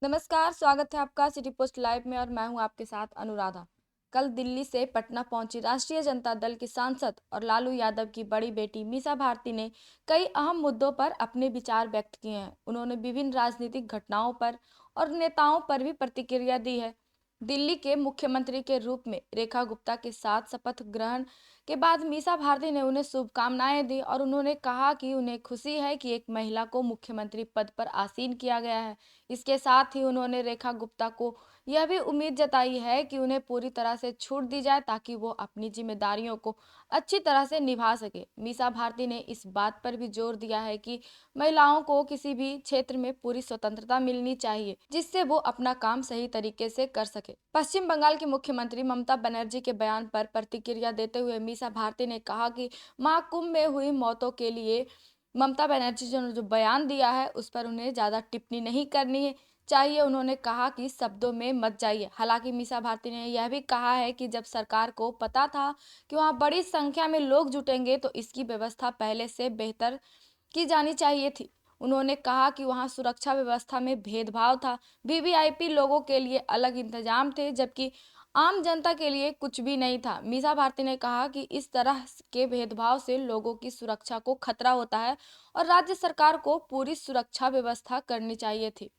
नमस्कार, स्वागत है आपका सिटी पोस्ट लाइव में और मैं हूं आपके साथ अनुराधा। कल दिल्ली से पटना पहुंची राष्ट्रीय जनता दल की सांसद और लालू यादव की बड़ी बेटी मीसा भारती ने कई अहम मुद्दों पर अपने विचार व्यक्त किए हैं। उन्होंने विभिन्न राजनीतिक घटनाओं पर और नेताओं पर भी प्रतिक्रिया दी है। दिल्ली के मुख्यमंत्री के रूप में रेखा गुप्ता के साथ शपथ ग्रहण के बाद मीसा भारती ने उन्हें शुभकामनाएं दी और उन्होंने कहा कि उन्हें खुशी है कि एक महिला को मुख्यमंत्री पद पर आसीन किया गया है। इसके साथ ही उन्होंने रेखा गुप्ता को यह भी उम्मीद जताई है कि उन्हें पूरी तरह से छूट दी जाए ताकि वो अपनी जिम्मेदारियों को अच्छी तरह से निभा सके। मीसा भारती ने इस बात पर भी जोर दिया है कि महिलाओं को किसी भी क्षेत्र में पूरी स्वतंत्रता मिलनी चाहिए जिससे वो अपना काम सही तरीके से कर सके। पश्चिम बंगाल की मुख्यमंत्री ममता बनर्जी के बयान पर प्रतिक्रिया देते हुए मीसा भारती ने कहा कि महाकुंभ में हुई मौतों के लिए ममता बनर्जी ने जो बयान दिया है उस पर उन्हें ज्यादा टिप्पणी नहीं करनी है चाहिए। उन्होंने कहा कि शब्दों में मत जाइए। हालांकि मीसा भारती ने यह भी कहा है कि जब सरकार को पता था कि वहां बड़ी संख्या में लोग जुटेंगे तो इसकी व्यवस्था पहले से बेहतर की जानी चाहिए थी। उन्होंने कहा कि वहां सुरक्षा व्यवस्था में भेदभाव था, वीवीआईपी लोगों के लिए अलग इंतजाम थे जबकि आम जनता के लिए कुछ भी नहीं था। मीसा भारती ने कहा कि इस तरह के भेदभाव से लोगों की सुरक्षा को खतरा होता है और राज्य सरकार को पूरी सुरक्षा व्यवस्था करनी चाहिए थी।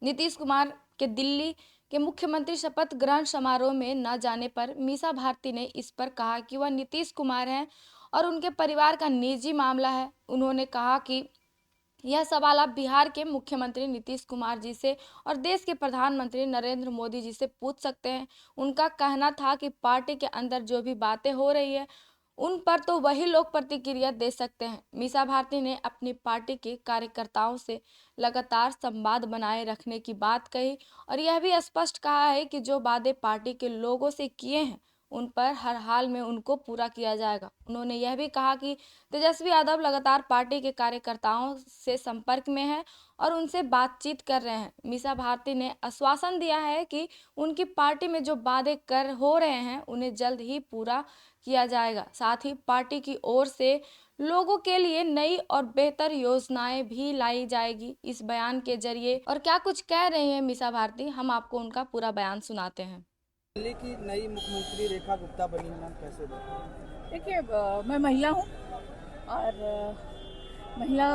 नीतीश कुमार के दिल्ली के मुख्यमंत्री शपथ ग्रहण समारोह में न जाने पर मीसा भारती ने इस पर कहा कि वह नीतीश कुमार हैं और उनके परिवार का निजी मामला है। उन्होंने कहा कि यह सवाल आप बिहार के मुख्यमंत्री नीतीश कुमार जी से और देश के प्रधानमंत्री नरेंद्र मोदी जी से पूछ सकते हैं। उनका कहना था कि पार्टी के अंदर जो भी बातें हो रही है उन पर तो वही लोग प्रतिक्रिया दे सकते हैं। मीसा भारती ने अपनी पार्टी के कार्यकर्ताओं से लगातार संवाद बनाए रखने की बात कही और यह भी स्पष्ट कहा है कि जो वादे पार्टी के लोगों से किए हैं उन पर हर हाल में उनको पूरा किया जाएगा। उन्होंने यह भी कहा कि तेजस्वी यादव लगातार पार्टी के कार्यकर्ताओं से संपर्क में हैं और उनसे बातचीत कर रहे हैं। मीसा भारती ने आश्वासन दिया है कि उनकी पार्टी में जो वादे कर हो रहे हैं उन्हें जल्द ही पूरा किया जाएगा। साथ ही पार्टी की ओर से लोगों के लिए नई और बेहतर योजनाएं भी लाई जाएगी। इस बयान के जरिए और क्या कुछ कह रहे हैं मीसा भारती, हम आपको उनका पूरा बयान सुनाते हैं। दिल्ली की नई मुख्यमंत्री रेखा गुप्ता बनी हैं, कैसे देखते देखिए, मैं महिला हूँ और महिला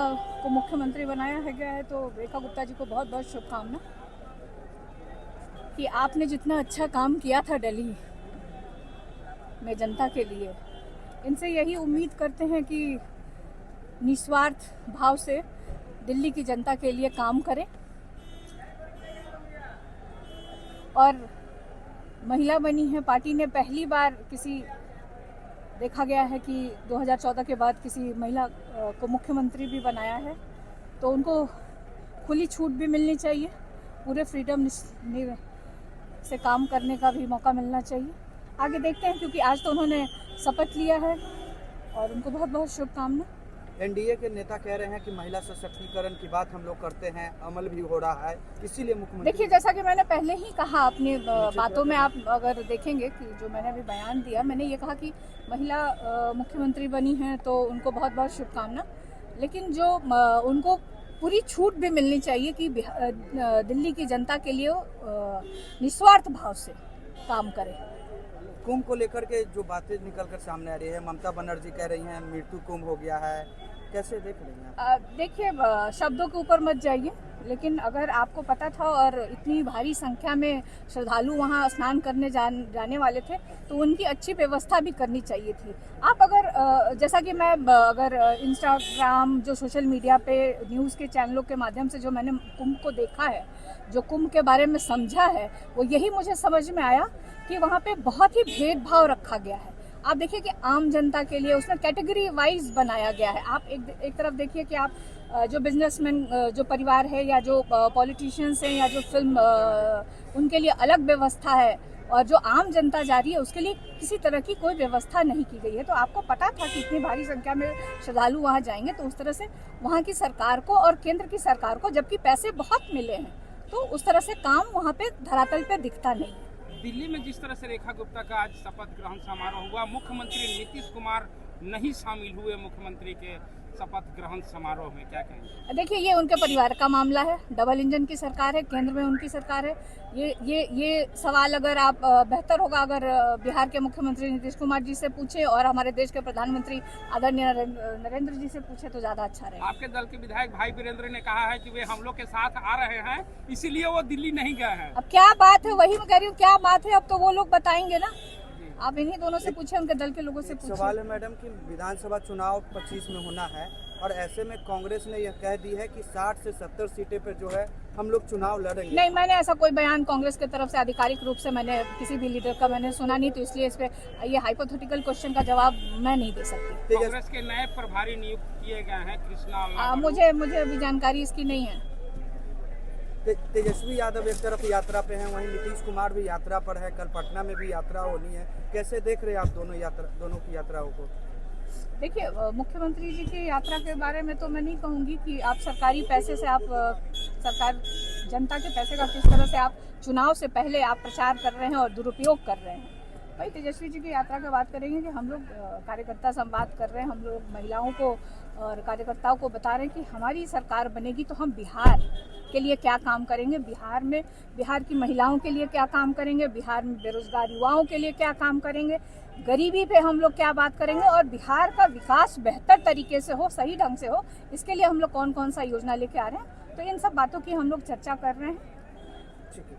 को मुख्यमंत्री बनाया है गया है, तो रेखा गुप्ता जी को बहुत बहुत शुभकामना कि आपने जितना अच्छा काम किया था दिल्ली में जनता के लिए। इनसे यही उम्मीद करते हैं कि निस्वार्थ भाव से दिल्ली की जनता के लिए काम करें और महिला बनी है पार्टी ने पहली बार देखा गया है कि 2014 के बाद किसी महिला को मुख्यमंत्री भी बनाया है, तो उनको खुली छूट भी मिलनी चाहिए, पूरे फ्रीडम से काम करने का भी मौका मिलना चाहिए। आगे देखते हैं, क्योंकि आज तो उन्होंने शपथ लिया है और उनको बहुत बहुत शुभकामना। एनडीए के नेता कह रहे हैं कि महिला सशक्तिकरण की बात हम लोग करते हैं, अमल भी हो रहा है, इसीलिए मुख्यमंत्री। देखिए, जैसा कि मैंने पहले ही कहा अपनी बातों में, आप अगर देखेंगे कि जो मैंने अभी बयान दिया, मैंने ये कहा कि महिला मुख्यमंत्री बनी हैं तो उनको बहुत बहुत शुभकामना, लेकिन जो उनको पूरी छूट भी मिलनी चाहिए कि दिल्ली की जनता के लिए निस्वार्थ भाव से काम करें। कुंभ को लेकर के जो बातें निकलकर सामने आ रही है, ममता बनर्जी कह रही हैं मृत्यु कुंभ हो गया है, कैसे देख रही हैं? देखिए, शब्दों के ऊपर मत जाइए, लेकिन अगर आपको पता था और इतनी भारी संख्या में श्रद्धालु वहां स्नान करने जाने वाले थे तो उनकी अच्छी व्यवस्था भी करनी चाहिए थी। आप अगर जैसा कि मैं अगर इंस्टाग्राम, जो सोशल मीडिया पे न्यूज़ के चैनलों के माध्यम से जो मैंने कुंभ को देखा है, जो कुंभ के बारे में समझा है, वो यही मुझे समझ में आया कि वहाँ पे बहुत ही भेदभाव रखा गया है। आप देखिए कि आम जनता के लिए उसमें कैटेगरी वाइज बनाया गया है। आप एक तरफ देखिए कि आप जो बिजनेसमैन जो परिवार है या जो पॉलिटिशियंस हैं या जो फिल्म उनके लिए अलग व्यवस्था है, और जो आम जनता जा रही है उसके लिए किसी तरह की कोई व्यवस्था नहीं की गई है। तो आपको पता था कि इतनी भारी संख्या में श्रद्धालु वहाँ जाएंगे, तो उस तरह से वहाँ की सरकार को और केंद्र की सरकार को, जबकि पैसे बहुत मिले हैं, तो उस तरह से काम वहाँ पे धरातल पे दिखता नहीं है। दिल्ली में जिस तरह से रेखा गुप्ता का आज शपथ ग्रहण समारोह हुआ, मुख्यमंत्री नीतीश कुमार नहीं शामिल हुए मुख्यमंत्री के शपथ ग्रहण समारोह में, क्या कहेंगे? देखिए, ये उनके परिवार का मामला है। डबल इंजन की सरकार है, केंद्र में उनकी सरकार है। ये सवाल अगर आप बेहतर होगा अगर बिहार के मुख्यमंत्री नीतीश कुमार जी से पूछे और हमारे देश के प्रधानमंत्री आदरणीय नरेंद्र जी से पूछे तो ज्यादा अच्छा रहेगा। आपके दल के विधायक भाई वीरेंद्र ने कहा है कि वे हम लोग के साथ आ रहे हैं, इसीलिए वो दिल्ली नहीं गए हैं। अब क्या बात है, वही मैं कह रही हूँ, क्या बात है, अब तो वो लोग बताएंगे ना। आप इन्हीं दोनों से पूछे, उनके दल के लोगों से पूछे। सवाल है मैडम कि विधानसभा चुनाव 25 में होना है और ऐसे में कांग्रेस ने यह कह दी है कि 60 से 70 सीटें पर जो है हम लोग चुनाव लड़ेंगे। नहीं, मैंने ऐसा कोई बयान कांग्रेस की तरफ से आधिकारिक रूप से मैंने किसी भी लीडर का मैंने सुना नहीं, तो इसलिए इस पे ये हाइपोथेटिकल क्वेश्चन का जवाब मैं नहीं दे सकती। कांग्रेस के नए प्रभारी नियुक्त किए गए हैं कृष्णा। मुझे अभी जानकारी इसकी नहीं है। तेजस्वी यादव एक तरफ यात्रा पे हैं, वहीं नीतीश कुमार भी यात्रा पर है, कल पटना में भी यात्रा होनी है। कैसे देख रहे हैं आप दोनों की यात्राओं को? देखिए, मुख्यमंत्री जी की यात्रा के बारे में तो मैं नहीं कहूँगी कि आप सरकारी पैसे से आप सरकार जनता के पैसे का किस तरह से आप चुनाव से पहले आप प्रचार कर रहे हैं और दुरुपयोग कर रहे हैं। भाई, तेजस्वी जी की यात्रा की बात करेंगे कि हम लोग कार्यकर्ता संवाद कर रहे हैं, हम लोग महिलाओं को और कार्यकर्ताओं को बता रहे हैं कि हमारी सरकार बनेगी तो हम बिहार के लिए क्या काम करेंगे, बिहार की महिलाओं के लिए क्या काम करेंगे, बिहार में बेरोजगार युवाओं के लिए क्या काम करेंगे, गरीबी पे हम लोग क्या बात करेंगे और बिहार का विकास बेहतर तरीके से हो, सही ढंग से हो, इसके लिए हम लोग कौन कौन सा योजना लेके आ रहे हैं। तो इन सब बातों की हम लोग चर्चा कर रहे हैं। ठीक है।